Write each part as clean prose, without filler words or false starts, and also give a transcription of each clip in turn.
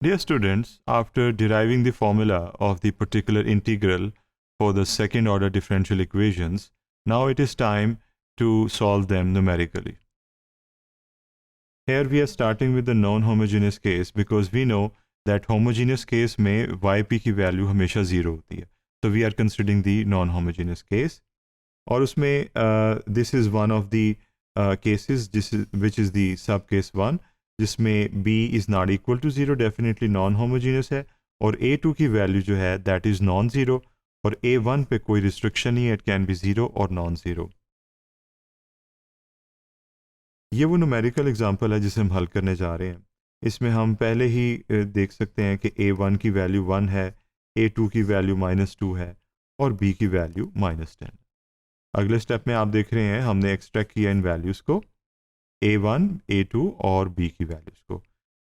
Dear students, after deriving the formula of the particular integral for the second order differential equations, now it is time to solve them numerically. Here we are starting with the non-homogeneous case because we know that homogeneous case में yp की value हमेशा 0 होती है. So we are considering the non-homogeneous case. और उसमें this is one of the cases which is the sub case 1 जिसमें b is not equal to 0 definitely non-homogeneous है और a2 की वैल्यू जो है that is non-zero और a1 पे कोई restriction नहीं है, it can be 0 और non-zero. ये वो न्यूमेरिकल एग्जांपल है जिसे हम हल करने जा रहे हैं. इसमें हम पहले ही देख सकते हैं कि a1 की वैल्यू 1 है, a2 की वैल्यू -2 है और b की वैल्यू -10. अगले स्टेप में आप देख रहे हैं हमने एक्सट्रैक्ट किया इन वैल्यूज़ को a1, a2 और b की वैल्यूज़ को.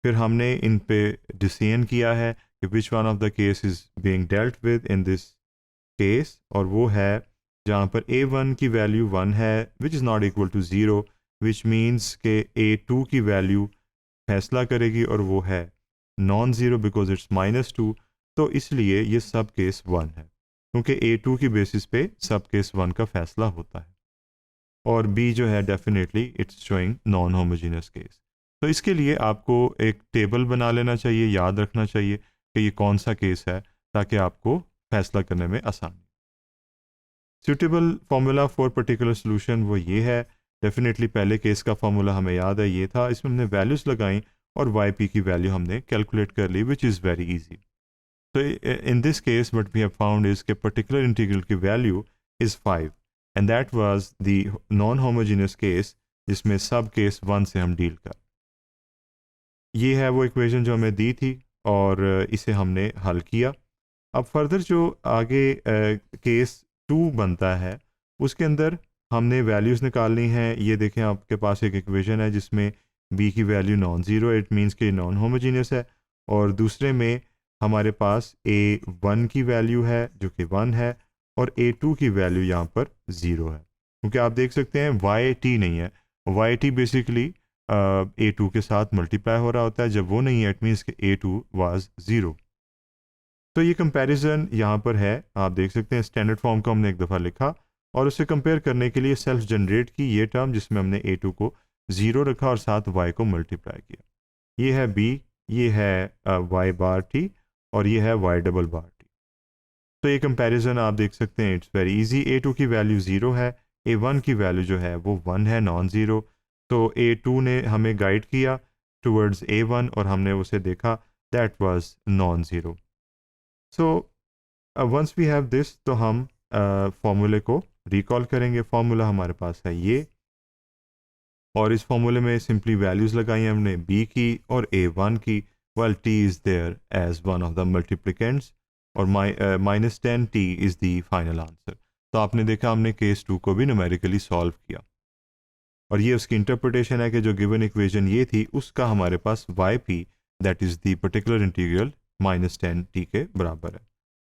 फिर हमने इन पे डिसीजन किया है कि which one of the case is being dealt with in this case, और वो है जहाँ पर a1 की वैल्यू 1 है which is not equal to 0, which means के a2 की वैल्यू फैसला करेगी और वो है नॉन ज़ीरो बिकॉज इट्स -2. तो इसलिए ये सब केस 1 है क्योंकि a2 की बेसिस पे सब केस 1 का फैसला होता है और b जो है definitely it's showing non homogeneous case. तो इसके लिए आपको एक टेबल बना लेना चाहिए, याद रखना चाहिए कि ये कौन सा केस है ताकि आपको फैसला करने में आसानी. Suitable formula for particular solution वो ये है. डेफिनेटली पहले केस का फार्मूला हमें याद है, ये था. इसमें हमने वैल्यूज़ लगाई और yp की वैल्यू हमने कैलकुलेट कर ली विच इज़ वेरी इजी. तो in this case what we have found is के पर्टिकुलर इंटीग्रल की value is 5 and that was the non homogeneous case जिसमें सब केस 1 से हम डील कर. ये है वो इक्वेशन जो हमें दी थी और इसे हमने हल किया. अब फर्दर जो आगे केस 2 बनता है उसके अंदर हमने वैल्यूज़ निकालनी हैं. ये देखें आपके पास एक इक्वेशन है जिसमें b की value non zero, it means कि नॉन होमोजीनियस है, और दूसरे में हमारे पास a1 की वैल्यू है जो कि 1 है और a2 की वैल्यू यहाँ पर 0 है. क्योंकि आप देख सकते हैं yt नहीं है, yt बेसिकली a2 के साथ मल्टीप्लाई हो रहा होता है. जब वो नहीं है इट मीन्स कि a2 वाज 0. तो ये कंपैरिजन यहाँ पर है, आप देख सकते हैं. स्टैंडर्ड फॉर्म को हमने एक दफ़ा लिखा और उसे कंपेयर करने के लिए सेल्फ जनरेट की ये टर्म जिसमें हमने a2 को 0 रखा और साथ y को मल्टीप्लाई किया. ये है b, ये है y बार t और ये है y डबल बार t. तो ये कंपैरिजन आप देख सकते हैं इट्स वेरी इजी. a2 की वैल्यू 0 है, a1 की वैल्यू जो है वो 1 है, नॉन ज़ीरो. तो a2 ने हमें गाइड किया टुवर्ड्स a1 और हमने उसे देखा that was non zero. So once we have this तो हम फॉर्मूले को रिकॉल करेंगे. फॉर्मूला हमारे पास है ये और इस फॉर्मूले में सिंपली वैल्यूज़ लगाई हमने b की और a1 की. Well t is there as one of the multiplicands और -10t is the final answer. तो आपने देखा हमने केस 2 को भी न्यूमेरिकली सॉल्व किया और ये उसकी इंटरप्रिटेशन है कि जो गिवन इक्वेशन ये थी उसका हमारे पास yp that is the particular integral -10t के बराबर है.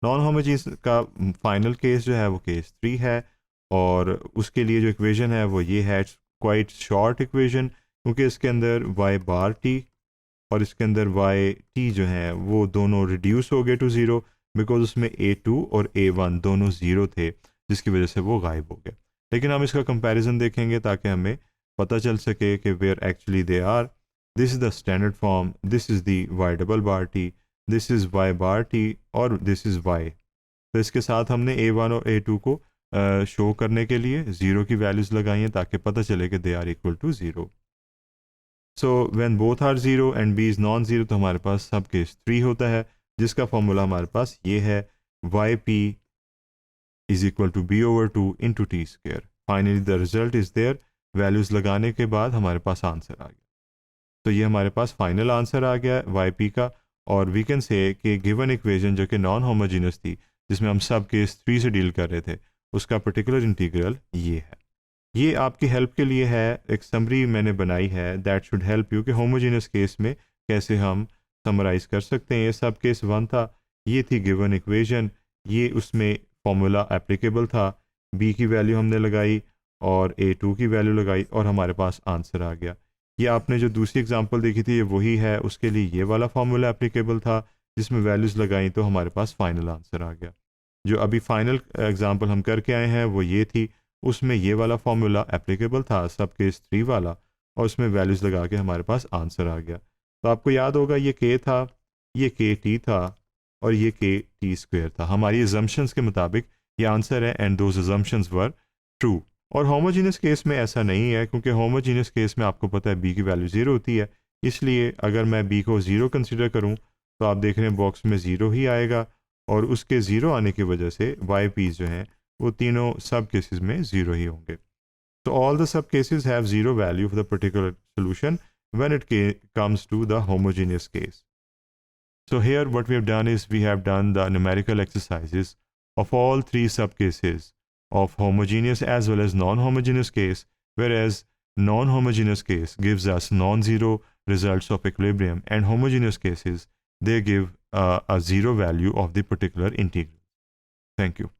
नॉन होमोजीनियस का फाइनल केस जो है वो केस 3 है और उसके लिए जो इक्वेशन है वो ये है. क्वाइट शॉर्ट इक्वेशन क्योंकि इसके अंदर y बार t और इसके अंदर y t जो है वो दोनों रिड्यूस हो गए टू 0 बिकॉज उसमें a2 और a1 दोनों 0 थे जिसकी वजह से वो गायब हो गए. लेकिन हम इसका कंपैरिजन देखेंगे ताकि हमें पता चल सके कि where actually they are. This is the standard form, this is the y double bar t, this is y bar t और दिस इज़ y. तो इसके साथ हमने a1 और a2 को शो करने के लिए 0 की वैल्यूज़ लगाई हैं ताकि पता चले कि they are equal to 0. So when both are 0 and b is non zero तो हमारे पास सब केस 3 होता है जिसका फॉर्मूला हमारे पास ये है yp is equal to b over 2 into t square. Finally the result is there. Values लगाने के बाद हमारे पास आंसर आ गया. तो ये हमारे पास फाइनल आंसर आ गया yp का. और वी कैन से कि गिवन इक्वेशन जो कि नॉन होमोजीनियस थी जिसमें हम सब केस 3 से डील कर रहे थे उसका पर्टिकुलर इंटीग्रल ये है. ये आपकी हेल्प के लिए है, एक समरी मैंने बनाई है दैट शुड हेल्प यू कि होमोजीनियस केस में कैसे हम समराइज़ कर सकते हैं. ये सब केस 1 था, ये थी गिवन इक्वेशन, ये उसमें फॉर्मूला एप्लीकेबल था. b की वैल्यू हमने लगाई और a2 की वैल्यू लगाई और हमारे पास आंसर आ गया. ये आपने जो दूसरी एग्जांपल देखी थी ये वही है, उसके लिए ये वाला फार्मूला एप्लीकेबल था जिसमें वैल्यूज़ लगाई तो हमारे पास फाइनल आंसर आ गया। जो अभी फाइनल एग्जांपल हम करके आए हैं वो ये थी, उसमें ये वाला फार्मूला एप्लीकेबल था सब केस 3 वाला, और उसमें वैल्यूज़ लगा के हमारे पास आंसर आ गया। तो आपको याद होगा ये के था, ये के टी था, और ये के टी स्क्वेयर था। हमारी एजम्पशंस के मुताबिक ये आंसर है and those assumptions were true. और होमोजीनियस केस में ऐसा नहीं है, क्योंकि होमोजीनियस केस में आपको पता है बी की वैल्यू ज़ीरो होती है, इसलिए अगर मैं बी को ज़ीरो कंसिडर करूं तो आप देख रहे हैं बॉक्स में ज़ीरो ही आएगा, और उसके ज़ीरो आने की वजह से वाई पी जो हैं वो तीनों सब केसेस में ज़ीरो ही होंगे। So all the sub cases have zero value for the particular solution when it comes to the homogeneous case. So here what we have done is we have done the numerical exercises of all three sub cases of homogeneous as well as non-homogeneous case, whereas non-homogeneous case gives us non-zero results of equilibrium, and homogeneous cases they give a zero value of the particular integral. Thank you.